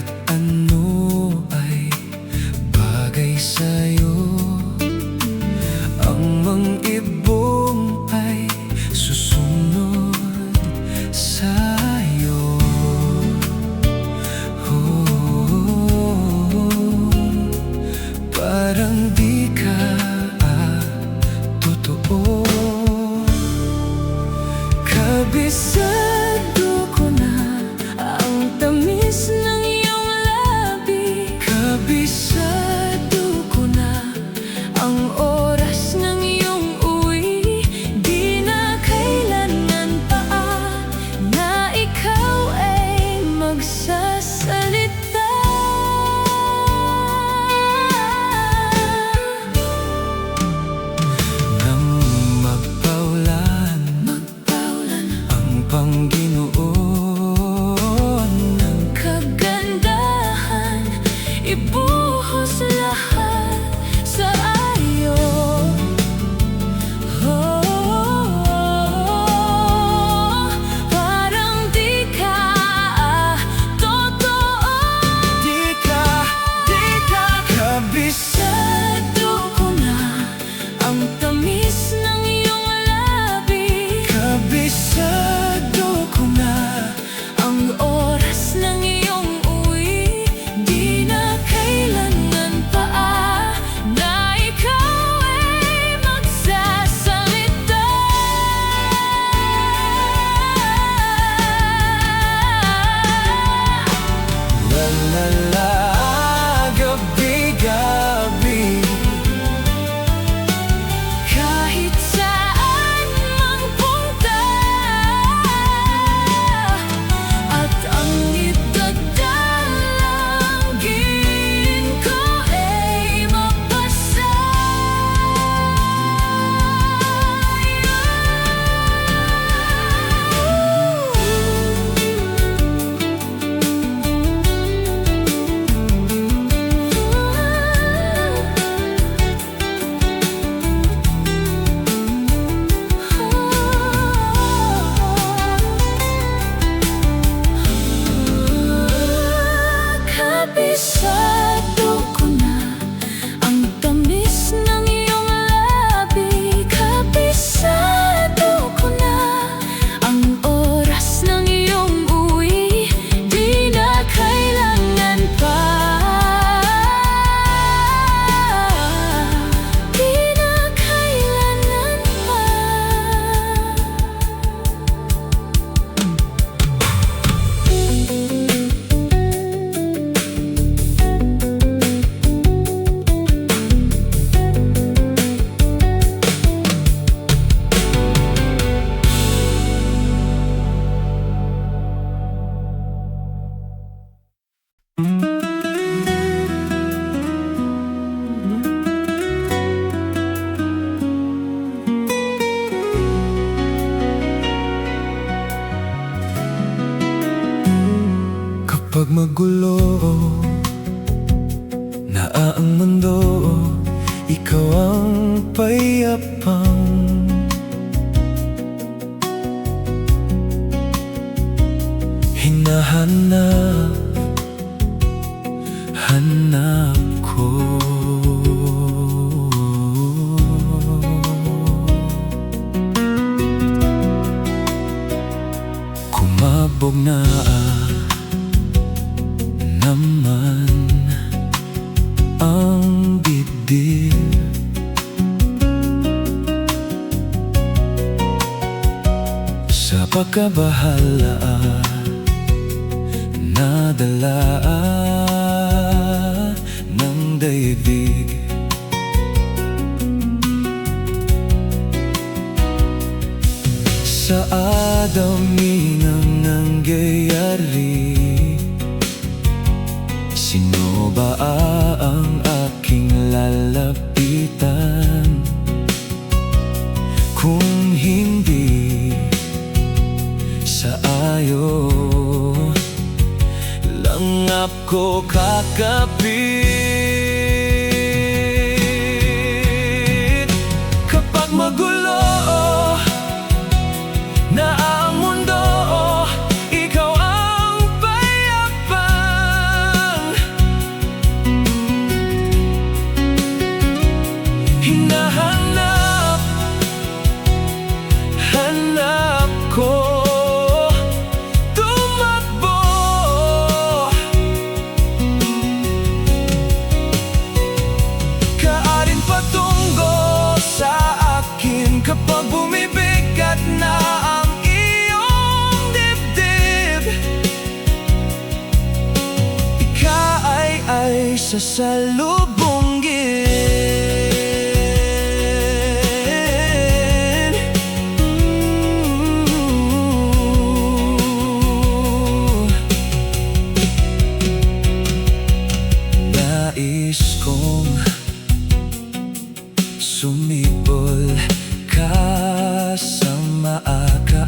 Kahit ano ay bagay sa'yo, ang mang-ibong ay susunod sa'yo. Parang di ka totoo. Kabisado ko na ang tamis ng iyong labi. Kabisado ko na ang oras ng iyong uwi. Di na kailangan pa na ikaw ay magsasalita. Nang magpaulan ang Panginoon ng kagandahan, ibuhos lahat sa iyo. Parang di ka totoo. Di ka kabisado ko na ang tamis ng iyong labi. Kabisado ko na ang oras ng iyong uwi. Di na kailangan pa na ikaw ay magsasalita. La la la, gabi-gabi, kahit saan mang punta, at ang idadalangin ko ay kabisado ko na ang tamis ng iyong labi. Kabisado ko na ang oras ng iyong uwi. Di na kailangan pa, di na kailangan pa. Kapag magulo na ang mundo, ikaw ang payapang hinahanap ko. Kumabog na naman ang dibdib. Sa pagkabahala nadala ng daigdig. Sa adami ng nangyayari, sino ba ang aking lalapitan kung hindi sa ayo lang ako kakapit? Kapag magulo na ang mundo, ikaw ang payapang ako'y sasalubungin. Nais kong sumibol ka sa maaga,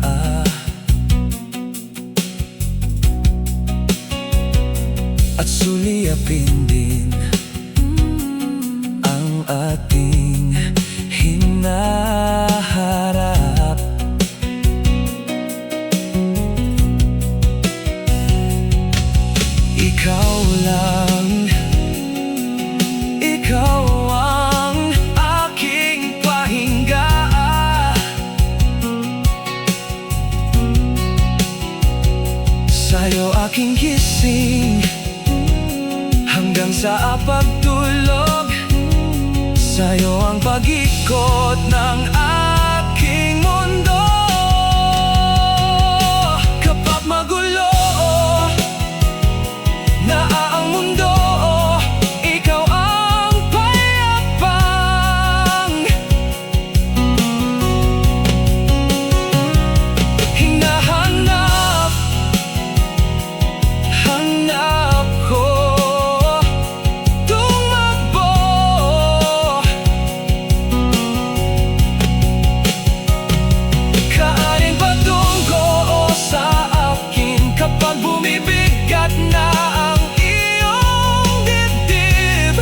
at suliyapin din ang ating hinaharap. Ikaw lang, ikaw ang aking pahinga. Sa'yo aking gising hanggang sa pagtulog. Sa'yo ang pag-ikot ng aking mundo. Kapag magulo na ang mundo, ikaw ang payapang hinahanap, hanap ko. Kaanin patungo sa akin kapag bumibigat na ang iyong dibdib.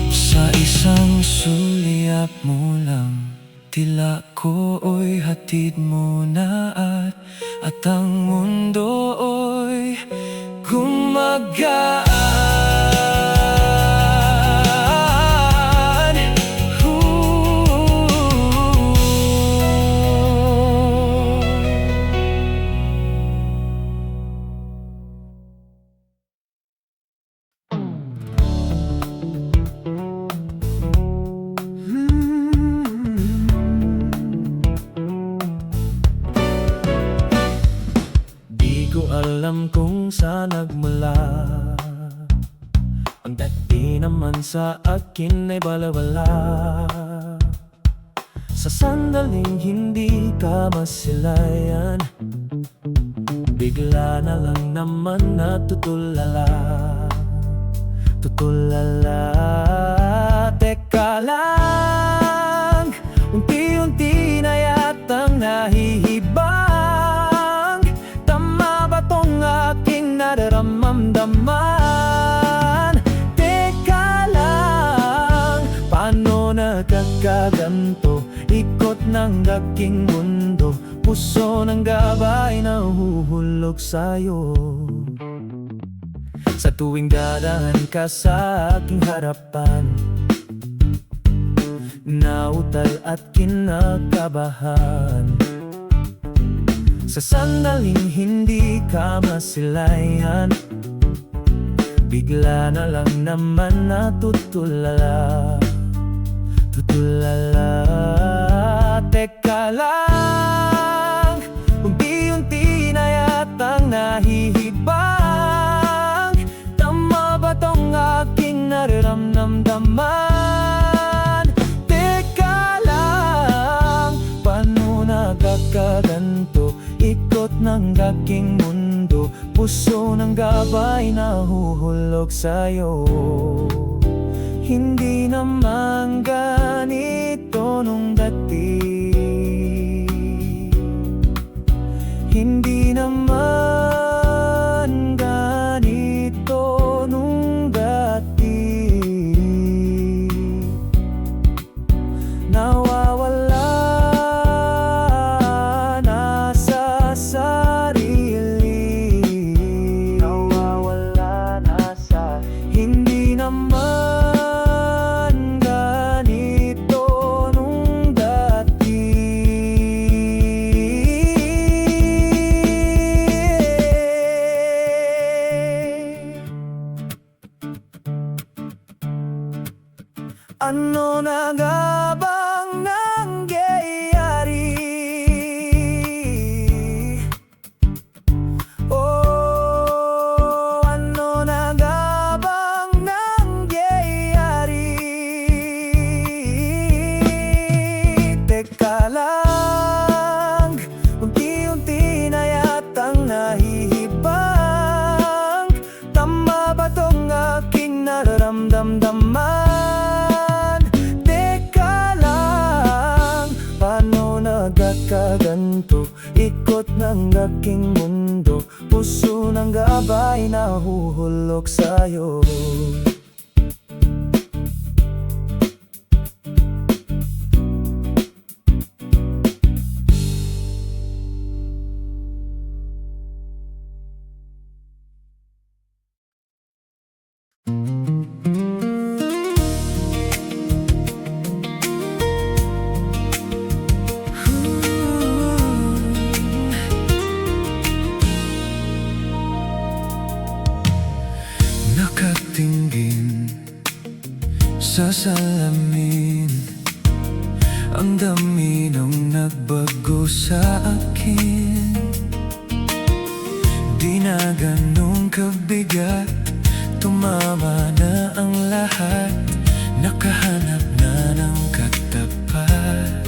Sa isang sulyap mo lang, tila ko'y hatid mo na at ang mundo'y gumagaan. Di ko alam kung saan nagmula ang dati naman sa akin ay balawala. Sa sandaling hindi ka masilayan, bigla na lang naman natutulala. Tutulala, teka lang, unti-unti na yatang nahihibang. Tama ba tong aking nararamdaman? Teka lang, paano nagkakaganto? Ikot ng aking mundo, puso ng gabay na huhulog sa'yo. Sa tuwing dadaan ka sa aking harapan, nautal at kinakabahan. Sa sandaling hindi ka masilayan, bigla na lang naman natutulala. Tutulala, teka lang, unti-unti na yatang nahihibang. Tama ba tong aking nararamdaman? Teka lang, paano nagkakaganto? Ikot ng aking mundo, puso ng gabay na huhulog sa'yo. Hindi naman ganito nung dati, hindi naman ganito nung dati. Nawawala na sa sarili, nawawala na sa hindi naman ano na nga bang nangyayari? Oh, ng aking mundo, puso ng gabay na huhulog sa'yo. Nakatingin sa salamin, ang dami nung nagbago sa akin. Di na ganun kabigat, tumama na ang lahat, nakahanap na ng katapat.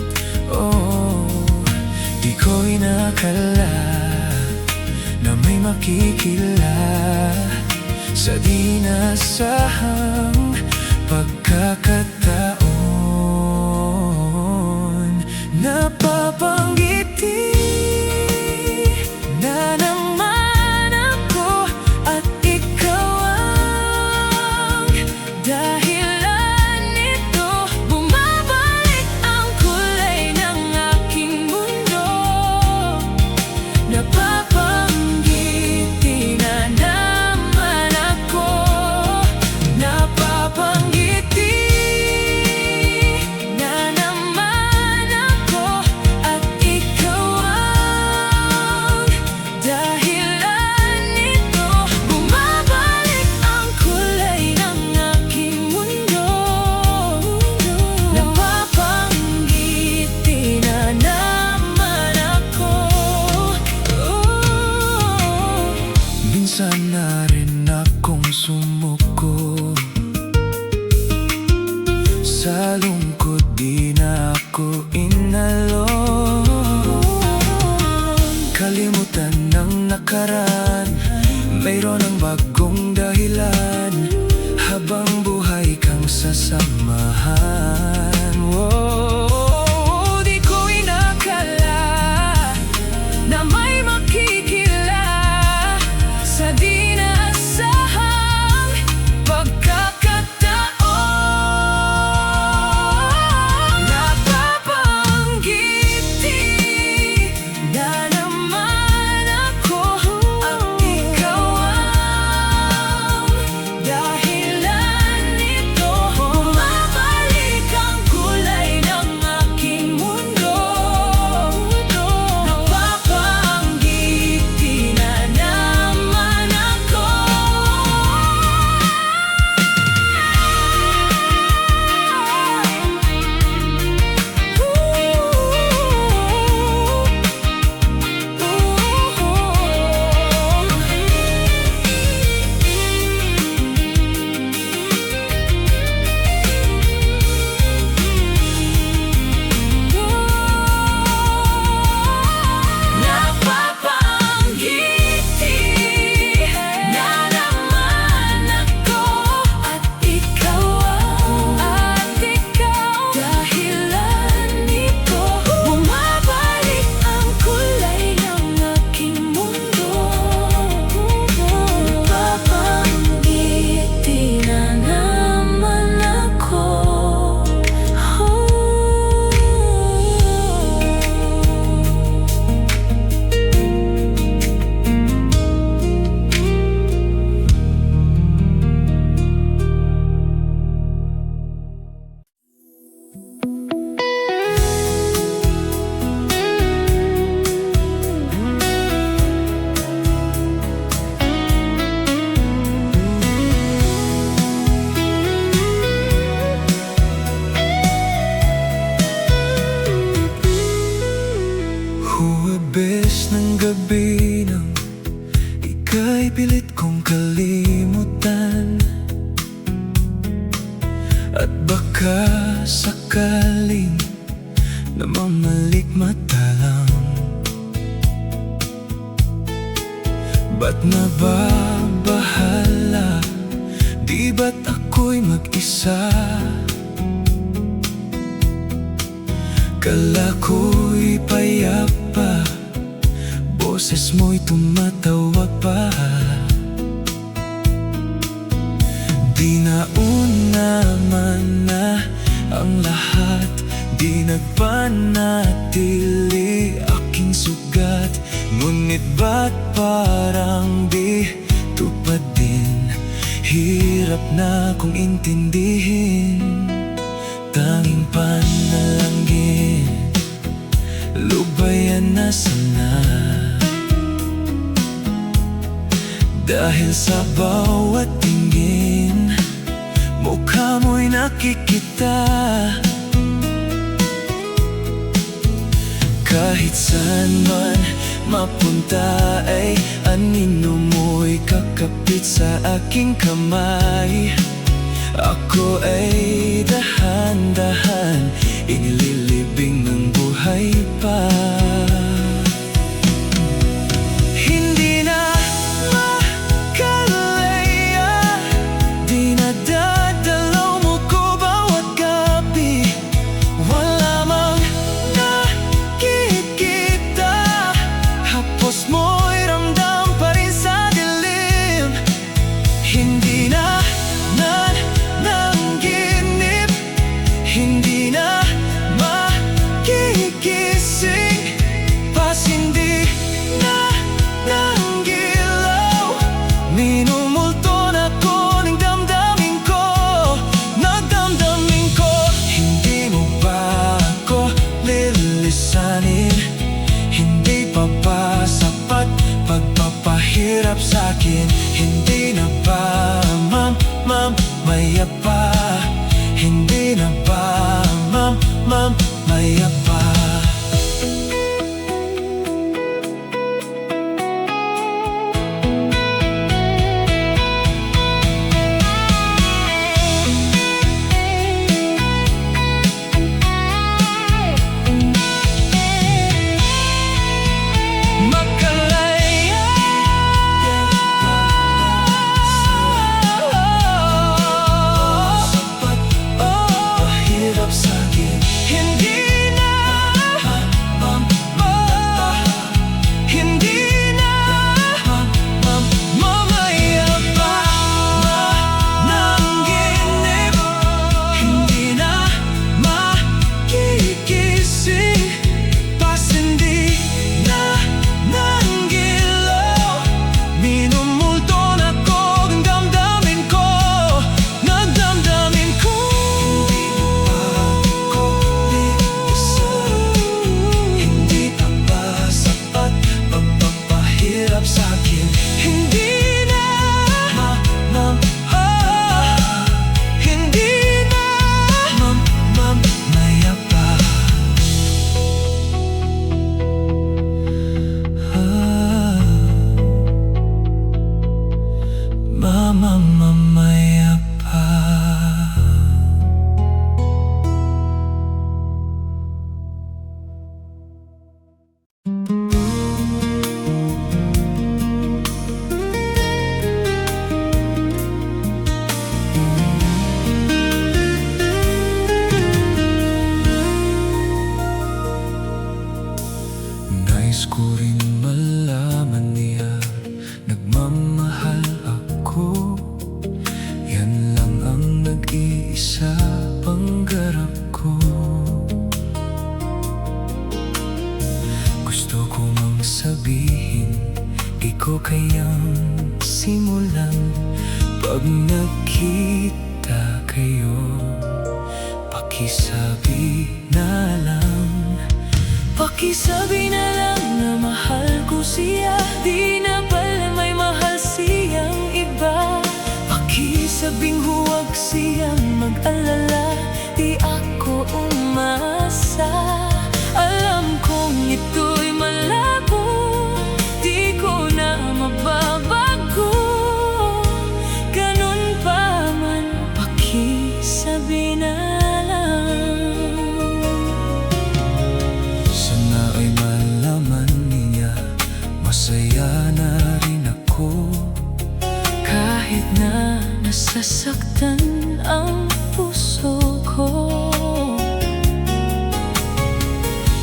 Oh, di ko inakala na may makikila sa di nasahang pagkakataon. Napapangiti na naman ako at ikaw ang dahilan nito. Bumabalik ang kulay ng aking mundo. Napapangiti na naman ako. Napapangiti na naman ako at ikaw ang dahilan nito. Bumabalik ang kulay ng aking mundo. Napapangiti na naman ako. Minsan na rin akong sumuko, sa lungkot di na ako inalon. Kalimutan ng nakaraan, mayroon ng bagong dahilan, habang buhay kang sasamahan. Oh, di ko inakala na may makikila sa di naasahang pagkakataon. Napapangiti na naman ako at ikaw ang dahilan nito. Bumabalik ang kulay ng aking mundo. Napapangiti na naman ako. Napapangiti na naman ako at ikaw dahilan nito. Bumabalik ang kulay ng aking mundo. Napapangiti na naman ako. Huwabes ng gabi nang ika'y pilit kong kalimutan, at baka sakaling namamalikmata lang. Ba't nababahala? Di ba't ako'y mag-isa? Kala ko'y payapa, boses mo'y tumatawag pa. Di nauna man na ang lahat, di nagpanatili aking sugat. Ngunit ba't parang di tupad din? Hirap na kong intindihin. Tanging panalangin, lubayan na sana. Dahil sa bawat tingin, mukha mo'y nakikita. Kahit saan man mapunta ay anino mo'y kakapit sa aking kamay. Ako ay dahan-dahan inililibing ng buhay pa. Hindi na makalaya, di nadadalaw mo ko bawat gabi. Wala mang nakikita, hapos mo'y ramdam pa rin sa dilim. Hindi na nanginip, hindi na makigising, pasindi na ng gilaw. Minumulto na ko ng damdamin ko, na damdamin ko. Hindi mo ba ako lilisanin? Hindi pa ba sapat pagpapahirap sa'kin? Hindi na ba mamaya pa? Hindi na ba mamaya pa? Mamaya pa. Nais ko rin malaman niya nagmamahal ako. Yan lang ang nag-iisa pangarap ko. Gusto ko mang sabihin, ikaw kayang simulan. Pag nagkita kayo, pakisabi na lang. Pakisabi na lang na mahal ko siya, di na pala may mahal siyang iba. Pakisabing huwag siyang mag-alala, di ako umasa. Alam kong ito'y malabo, di ko na mababago. Ganun pa man, pakisabi na lang. Sana ay malaman niya, masaya na rin ako. Kahit na nasasaktan ang puso ko,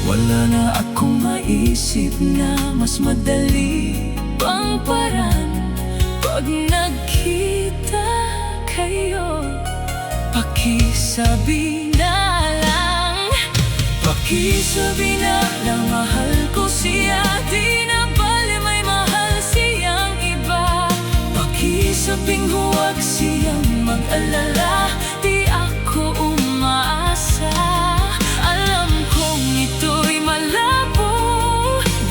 Wala na akong maisip na mas madali Pang paraan pag nagkita kayo. Pakisabi na lang, pakisabi na lang mahal ko siya. Di na bale may mahal siyang iba. Pakisabing huwag siyang mag-alala. Di ako umaasa. Alam kong ito'y malabo,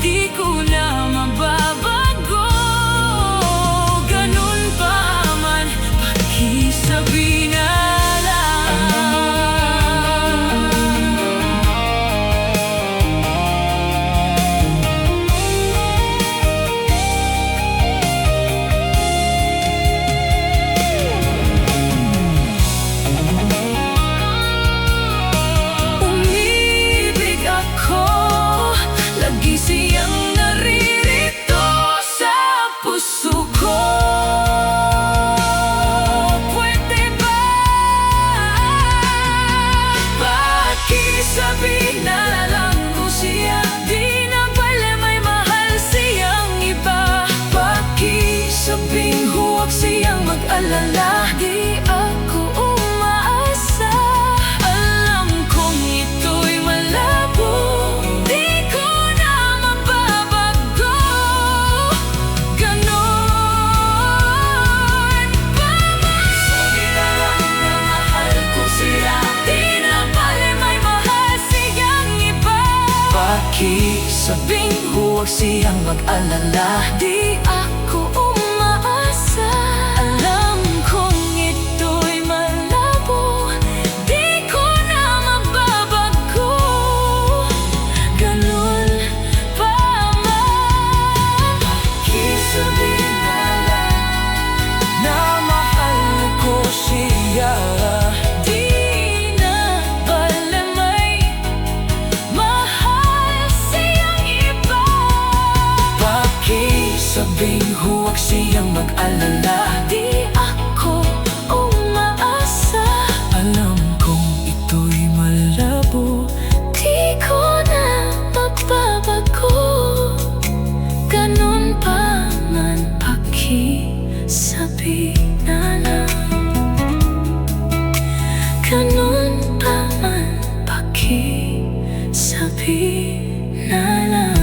di ko na mababago. Ganun pa man, pakisabi na alala, di ako umaasa. Alam kong ito'y malabo, di ko na mababago. Ganon pa man, sabi na lang na mahal ko siya. Di na bale may mahal siyang iba. Pakisabing huwag siyang mag-alala. Di ako umaasa. Alam kong ito'y malabo, di ko na mababago. Ganun pa man, pakisabi na lang na mahal ko siya. Di na bale may mahal siyang iba. Pakisabing huwag siyang mag-alala. Di ako umaasa. Alam kong ito'y malabo, di ko na mababago. Ganun pa man, pakisabi na lang. Ganun pa man, pakisabi na lang.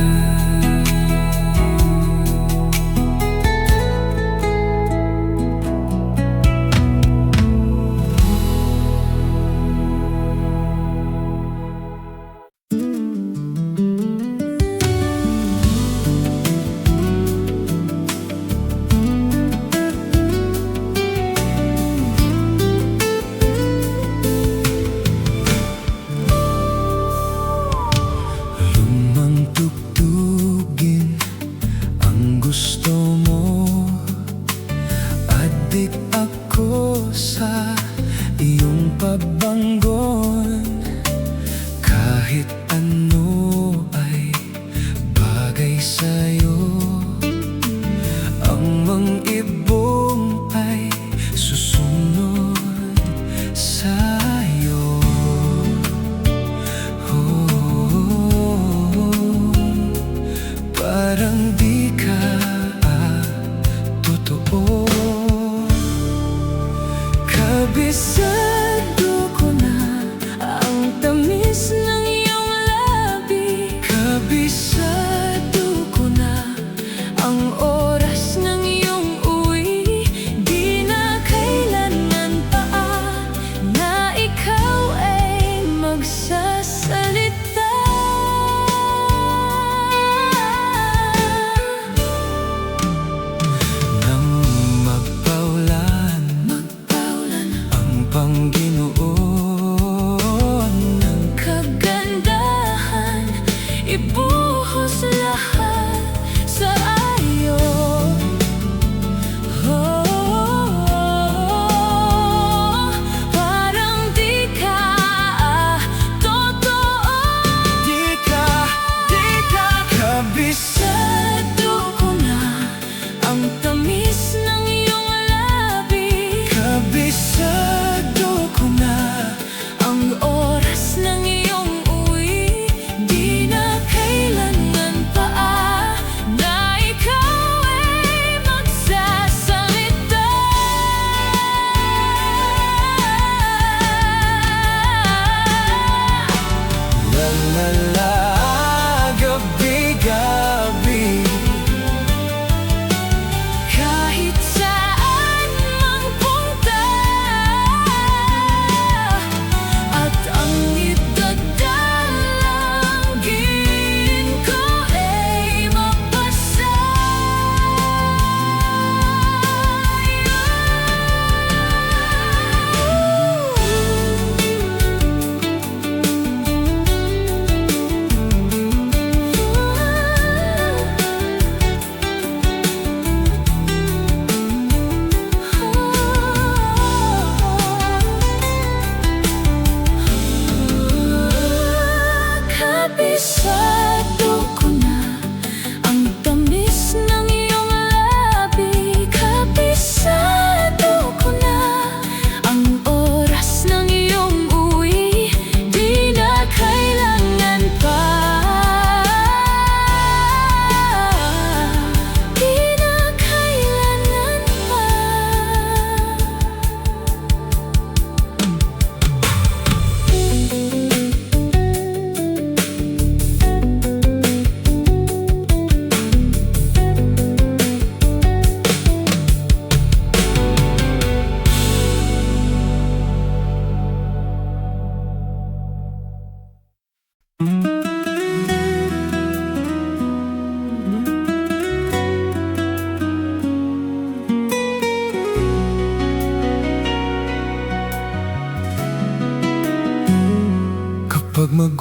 Kabisado ko na ang tamis ng iyong labi. Kabisado ko na ang oras ng iyong uwi.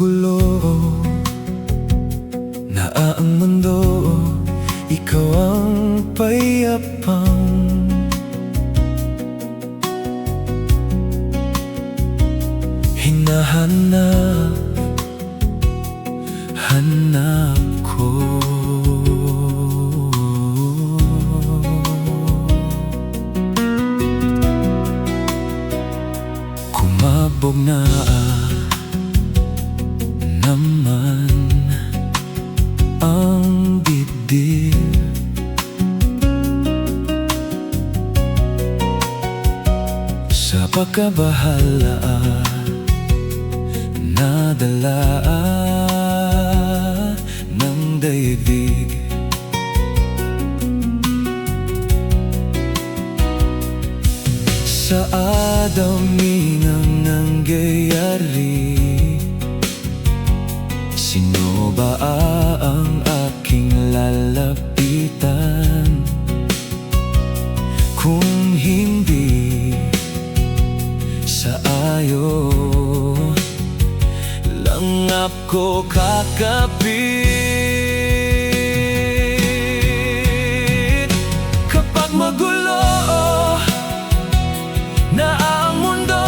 magulo na ang mundo, ikaw ang payapang hinahanap, hanap ko. Kumabog na naman ang dibdib, sa pagkabahala nadala ng daigdig. Sa adami ng nangyayari, sino ba ang aking lalapitan kung hindi sa ayo lang ako kakapit? Kapag magulo na ang mundo,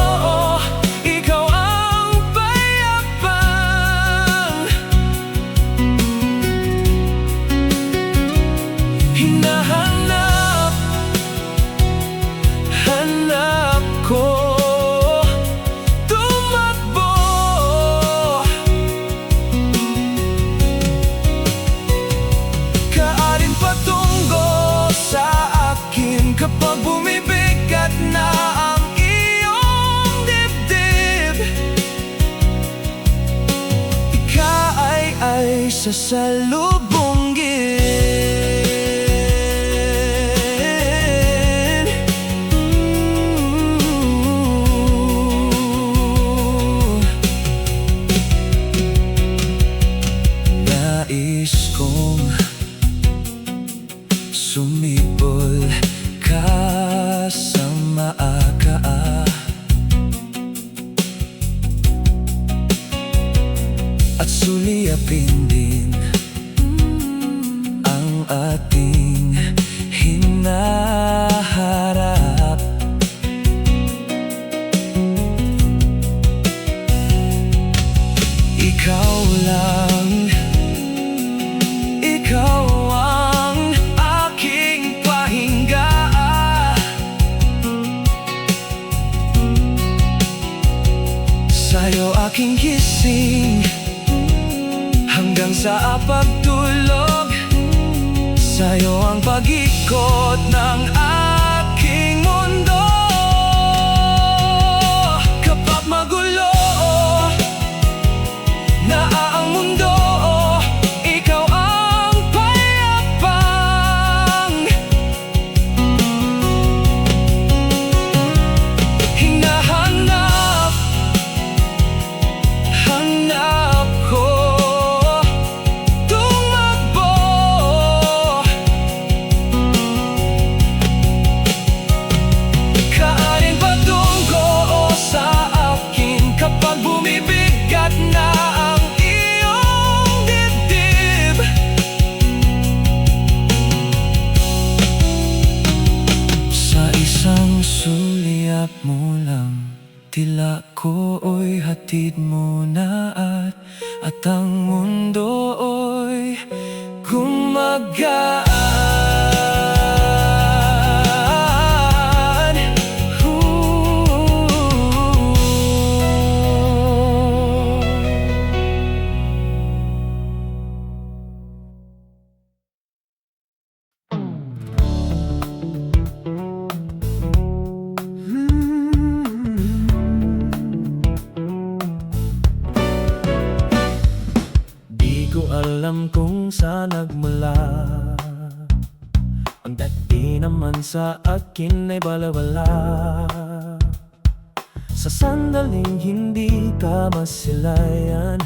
ikaw ang payapang hinahanap, hanap ko. Tumakbo kaarin patungo sa akin kapag bumibigat na ang iyong dibdib. Ikaw ay sasalubungin. Nais kong sumibol ka sa maakaa at suliyapin din ang ating hinaharap. Ikaw lang, ikaw ang aking pahinga. Sa'yo aking gising hanggang sa pagtulog. Sa'yo ang pag-ikot ng aking mundo. Kapag magulo na ang mundo, ikaw ang payapang hinahanap, hanap ko. Tumakbo kaarin patungo sa akin kapag bumibigat na ang iyong dibdib. Sa isang sulyap mo lang, tila ko'y hatid mo na at ang mundo'y gumagaan. Di ko alam kung saan nagmula ang dati naman sa akin ay balawala. Sa sandaling hindi ka masilayan,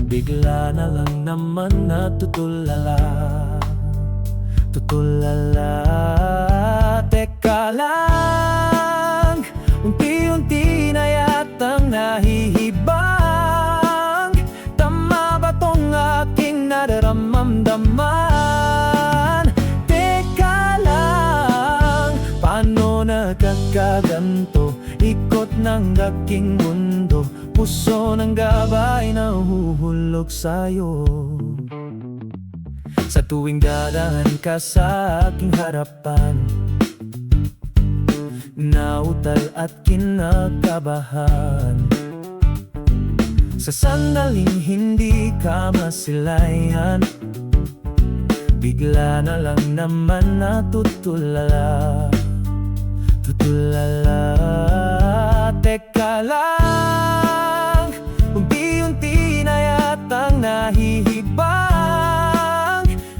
bigla na lang naman natutulala. Tutulala, teka lang, unti-unti na yatang nahihibang nagkaganto, ikot ng aking mundo, puso ng gabay na huhulog sa'yo. Sa tuwing dadaan ka sa aking harapan, nautal at kinakabahan. Sa sandaling hindi ka masilayan, bigla na lang naman natutulala. Teka lang, unti-unti na yatang nahihibang.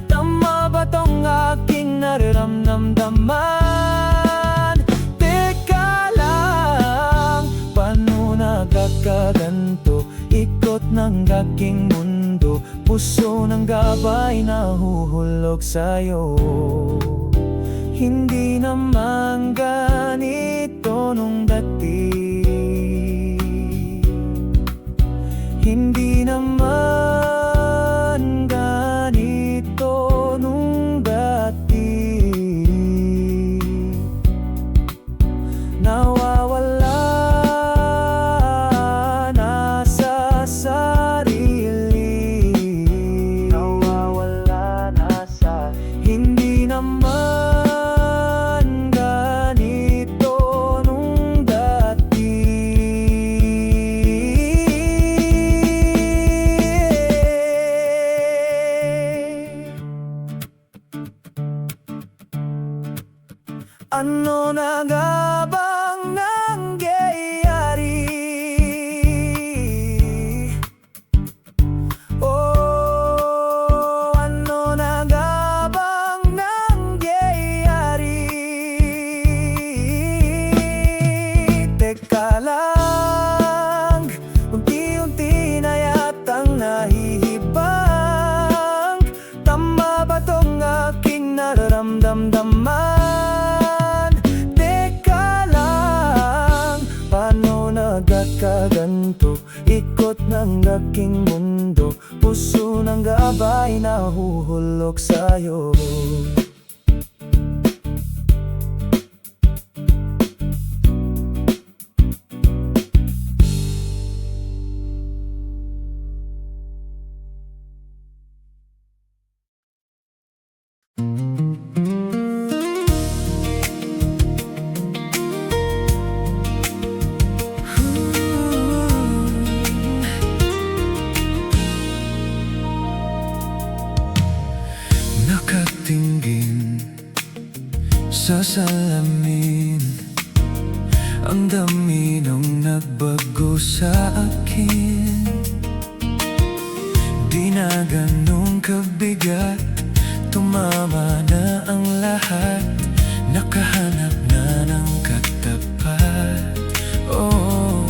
Tama ba tong aking nararamdaman? Teka lang, paano nagkakaganto? Ikot ng aking mundo, puso ng gabay na huhulog sa'yo. Hindi naman ganito nung dati, hindi naman ganito nung dati. Nawawala na sa sarili, nawawala na sa hindi naman ano na nga bang nangyayari? Oh, ano na nga bang nangyayari? Teka lang, unti-unti na yatang nahihibang. Tama ba tong aking nararamdaman? Nagkaganto, ikot ng aking mundo, puso ng gabay na huhulog sa'yo. Nakatingin sa salamin, ang dami nung nagbago sa akin. Di na ganun kabigat, tumama na ang lahat, nakahanap na ng katapat. Oh,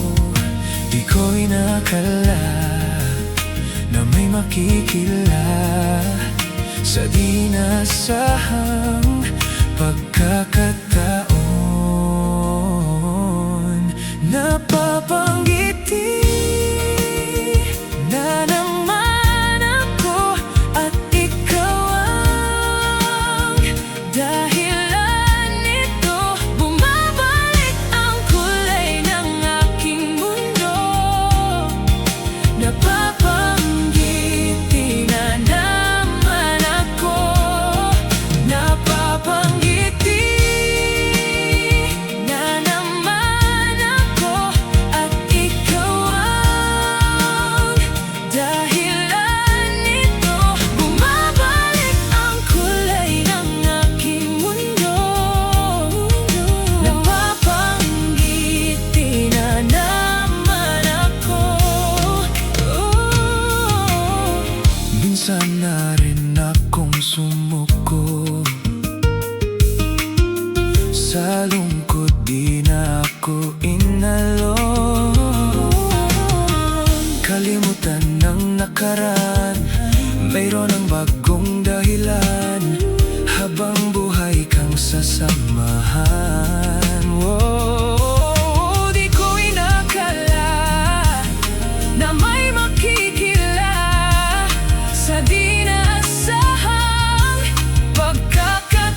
di ko inakala na may makikila sa di nasahang pagkakataon. Napapangiti na naman ako at ikaw ang dahilan nito. Bumabalik ang kulay ng aking mundo. Napapangiti na naman ako, napapangiti na naman ako at ikaw ang dahilan nito. Bumabalik ang kulay ng aking mundo. Napapangiti na naman ako. Minsan na rin akong sumuko, sa lungkot di na ako inalon. Kalimutan ng nakaraan, mayroon ng bagong dahilan, habang buhay kang sasamahan. Oh, di ko inakala na may makikila sa di nasahang pagkakataon.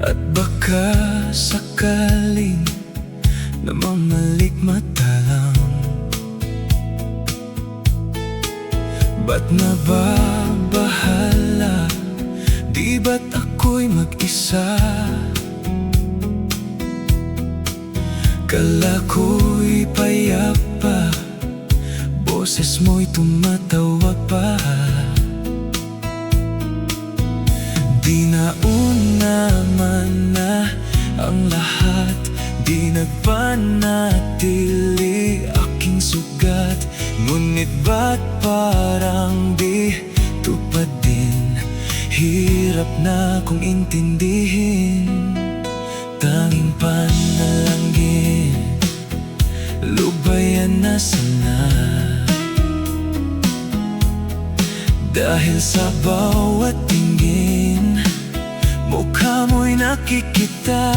At baka sakaling namamalikmata lang. Ba't nababahala? Di ba't ako'y mag-isa? Kala ko'y payapa, boses mo'y tumatawa pa. Di nauna man na ang lahat, di nagpanatili aking sugat. Ngunit ba't parang di tupad din? Hirap na kong intindihin. Tanging panalangin, lubayan na sana. Dahil sa bawat tingin, mukha mo'y nakikita.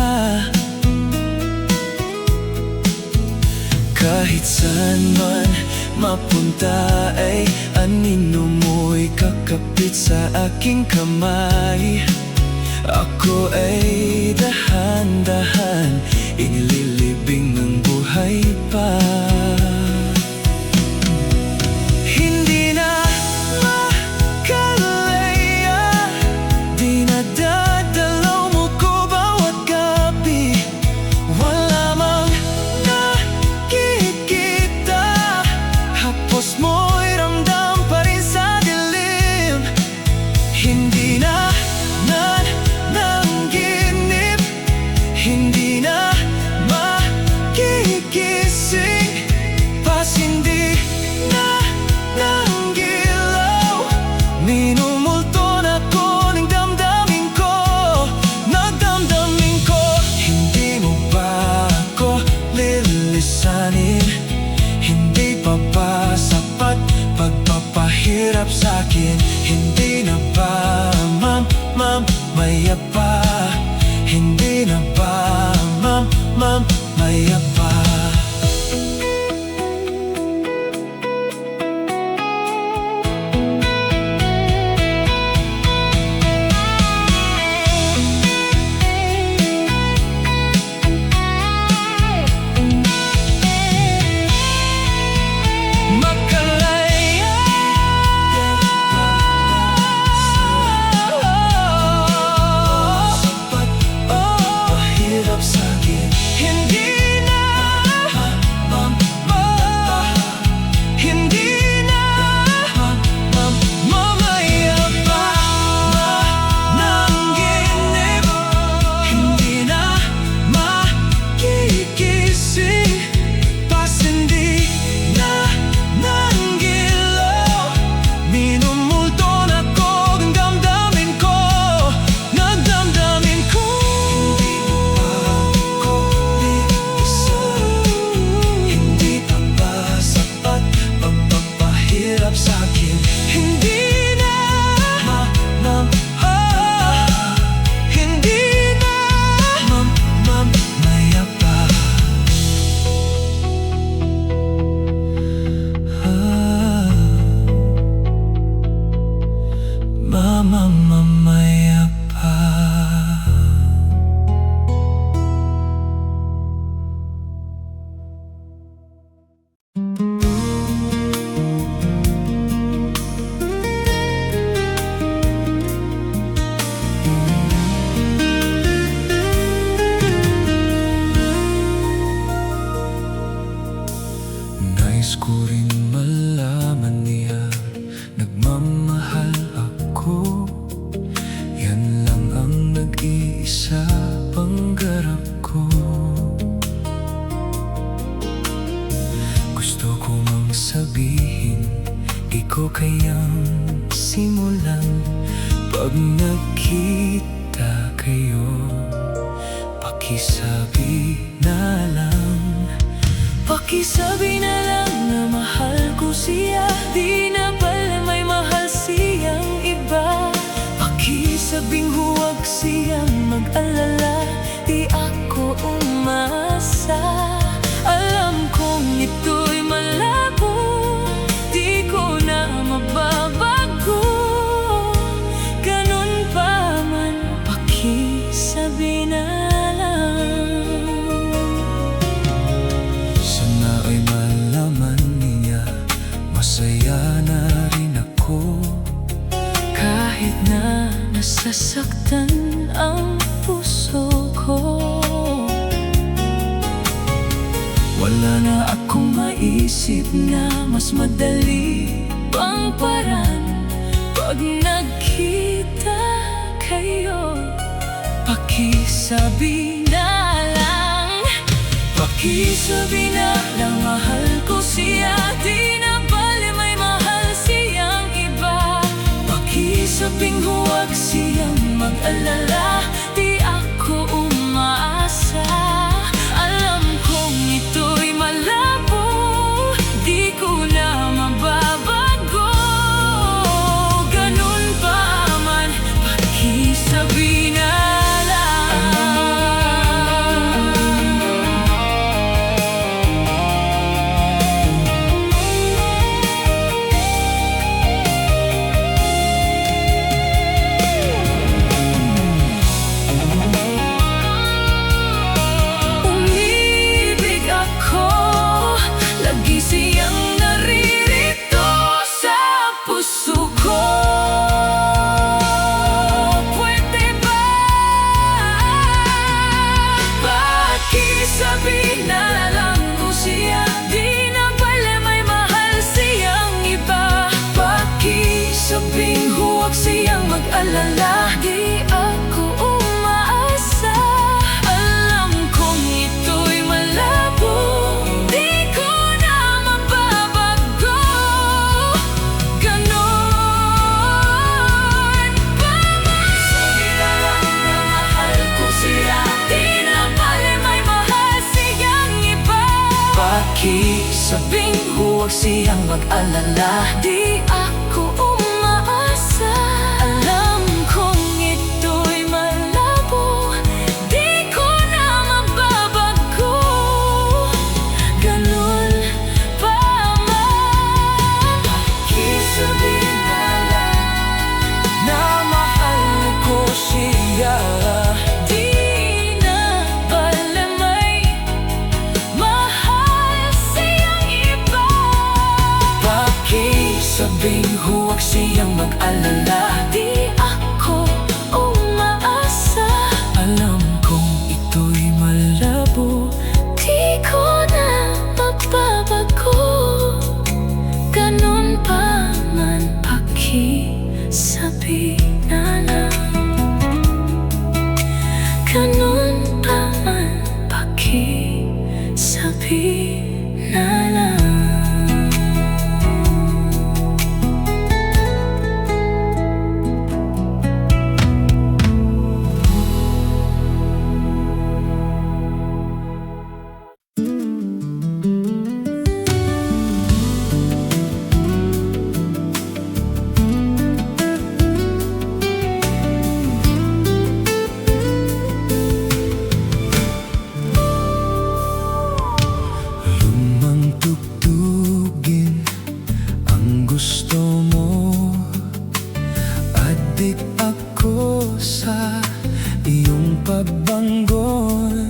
Kahit saan man mapunta ay anino mo'y kakapit sa aking kamay. Ako ay dahan-dahan inililibing ng buhay pa. Hindi na makalaya, di na dadalaw mo ko bawat gabi. Wala mang nakikita, hapos mo'y ramdam pa rin sa dilim. Hindi na nanginip, hindi na makigising, pasindi na nanggilaw. Minumulto na ko ng damdamin ko, nagdamdamin ko. Hindi mo ba ako lilisanin? Hindi pa ba sapat pagpapahirap sa'kin? Hindi na ba mamaya pa? Hindi na ba mamaya pa? Makalaya, sapat pagpapahirap sa'kin. Hindi na hindi na mamaya pa. Nanginip, hindi na makigising, pasindi na nanggilaw. Minumulto na ko ang damdamin ko, nagdamdamin ko. Hindi mo ba ako lilisanin? Hindi pa ba sapat pagpapahirap sa'kin? Hindi na hindi na mamaya pa. Mamaya pa. Nais ko rin malaman niya, nagmamahal ako. Yan lang ang nag-iisa pangarap ko. Gusto ko mang sabihin, di ko kayang simulan. Pag nakita kayo, pakisabi na lang. Pakisabi na lang na mahal ko siya, di na pala may mahal siyang iba. Pakisabing huwag siyang mag-alala, di ako umasa. Alam kong ito'y malabo, di ko na mababago. Ganun pa man, pakisabi isip na mas madali pang paraan pag nagkita kayo. Pakisabi na lang, pakisabi na lang, mahal ko siya. Di na bale may mahal siyang iba. Pakisabing huwag siyang mag-alala, di ako umaasa. Alam kong ito'y malabo, di ko na mababago. Ganun pa man, pakisabi na mag-alala, di ako umaasa. Alam kong ito'y malabo, di ko na mababago. Ganon pa man, sabi na lang na mahal ko siya. Di na bale may mahal siyang iba. Pakisabing huwag siyang mag-alala, di ako umaasa. Alam kong ito'y malabo, di ko na mababago. Ganun pa man, pakisabi na lang na mahal ko siya. Di na bale may mahal siyang iba. Pakisabing huwag siyang mag-alala, di ako umaasa. Alam kong ito'y malabo, di ko na magbabago. Ganun pa man, pakisabi na lang. Ganun pa man, pakisabi na lang. Pabanggon,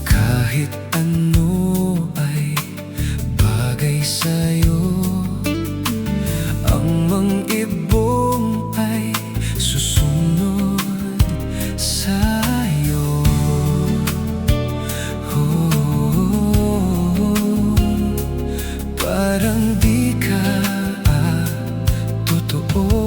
kahit ano ay bagay sa'yo. Ang mang-ibong ay susunod sa'yo. Parang di ka totoo.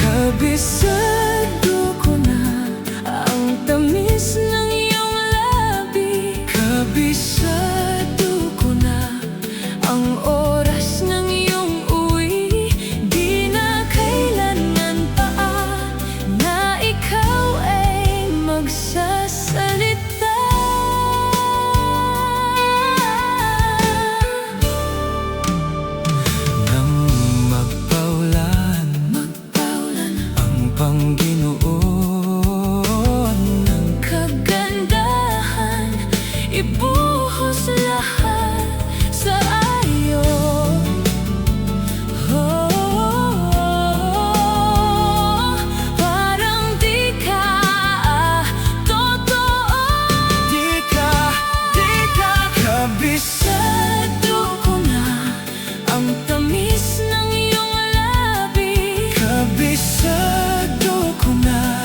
Kabisado ko na ang tamis ng iyong labi. Kabisado ko na ang oras ng iyong uwi. Di na kailangan pa na ikaw ay magsasalita. Nang magpaulan Panginoon ng kagandahan, ibuhos lahat sa iyo. Parang di ka totoo. Di ka kabisado ko na ang tamis ng iyong labi. Kabisado ko na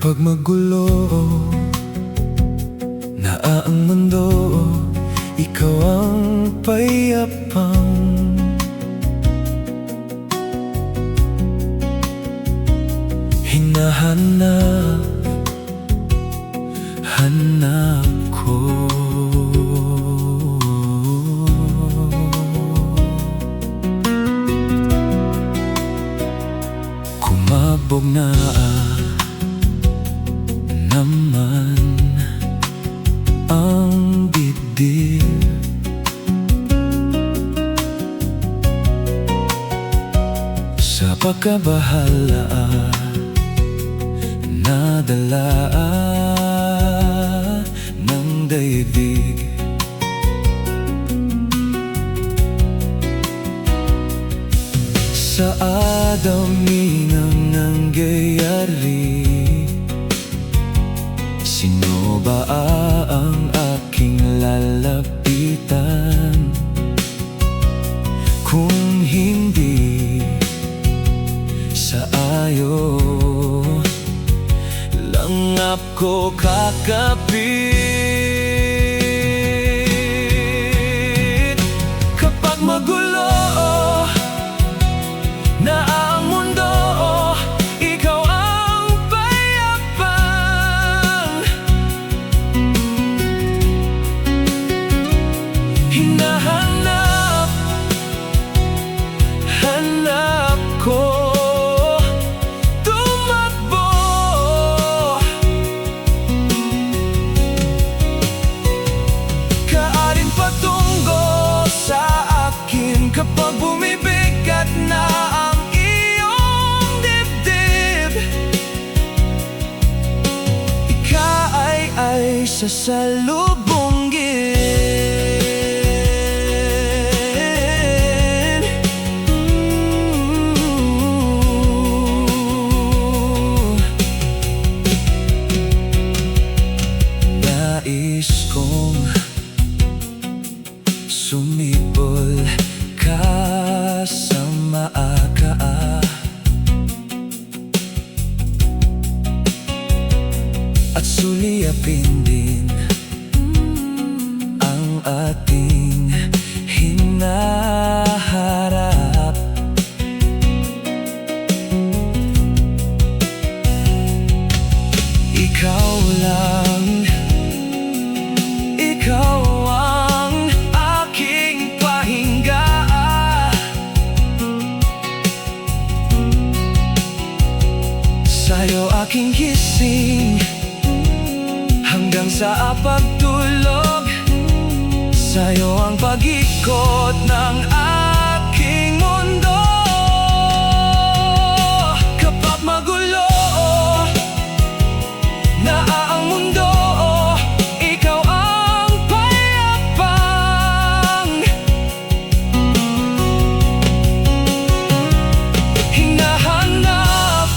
Kapag magulo na ang mundo, ikaw ang payapang hinahanap, hanap ko. Kumabog na naman ang dibdib, sa pagkabahala nadala ng daigdig. Sa adami ng nangyayari, sino ba ang aking lalapitan kung hindi sa ayo langap ko kakapit? Kapag magulo na ang mundo, ikaw ang payapang hinahanap, hanap ko. Tumakbo kaarin patungo sa akin kapag bumibigat na ang iyong dibdib. Ikaw ay sasalubungin. Nais kong sumibol ka sa maakaa at suliyapin din ang ating hinaharap. Ikaw lang, ikaw ang aking pahinga. Sa'yo aking gising hanggang sa pagtulog. Sa'yo ang pag-ikot ng aking mundo. Kapag magulo na ang mundo, ikaw ang payapang hinahanap,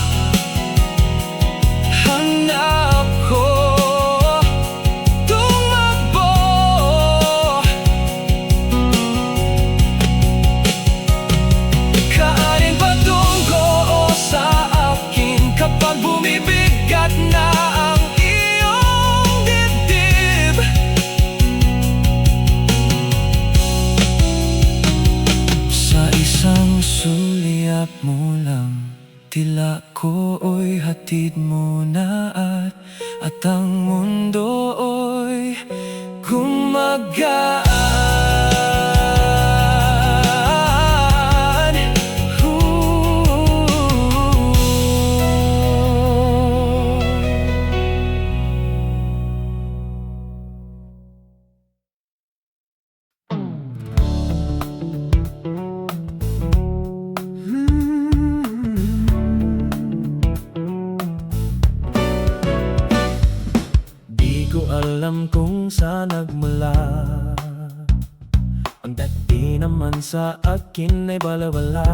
hanap ko. Tumakbo kaarin patungo sa akin kapag bumibigat na ang iyong dibdib. Sa isang sulyap mo lang, tila ko'y hatid mo na at ang mundo'y gumagaan. Di ko alam kung saan nagmula ang dati naman sa akin ay balawala.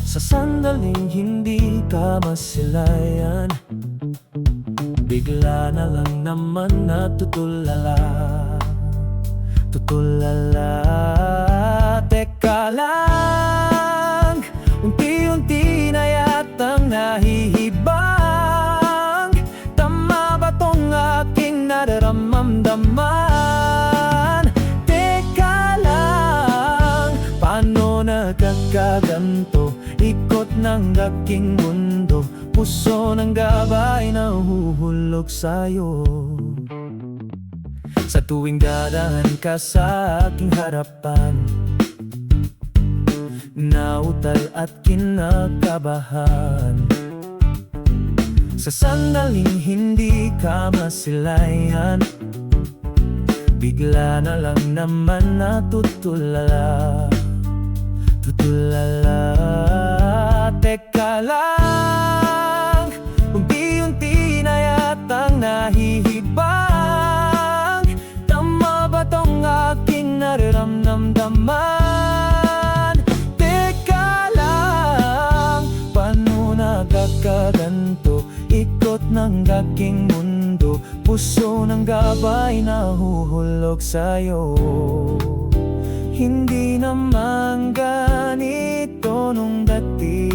Sa sandaling hindi ka masilayan, bigla na lang naman natutulala. Tutulala, teka lang, unti-unti na yatang nahihiba ng aking mundo, puso ng gabay na huhulog sa'yo. Sa tuwing dadaan ka sa aking harapan, nautal at kinakabahan. Sa sandaling hindi ka masilayan, bigla na lang naman natutulala. Teka lang, unti-unti na yatang nahihibang. Tama ba tong aking nararamdaman? Teka lang, paano nagkakaganto? Ikot ng aking mundo, puso ng gabay na huhulog sa'yo. Hindi naman ganito nung dati,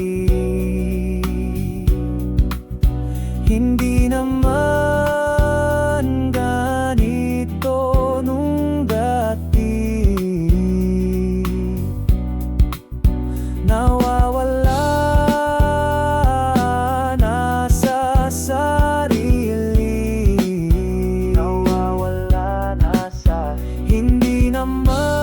hindi naman ganito nung dati. Nawawala na sa sarili, nawawala na sa hindi naman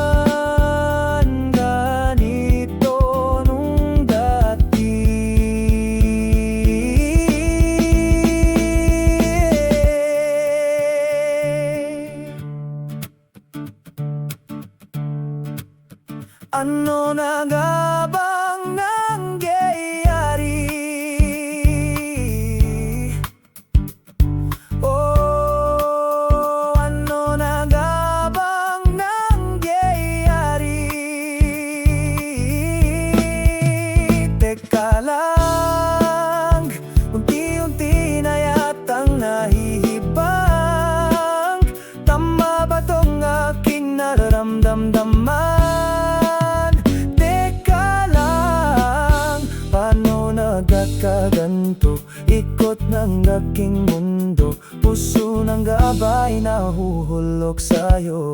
ano na nga bang nangyayari? Oh, ano na nga bang nangyayari? Teka lang, unti-unti na yatang nahihibang. Tama ba tong aking nararamdaman? Nagkakaganto, ikot ng aking mundo, puso ng gabay na huhulog sa'yo.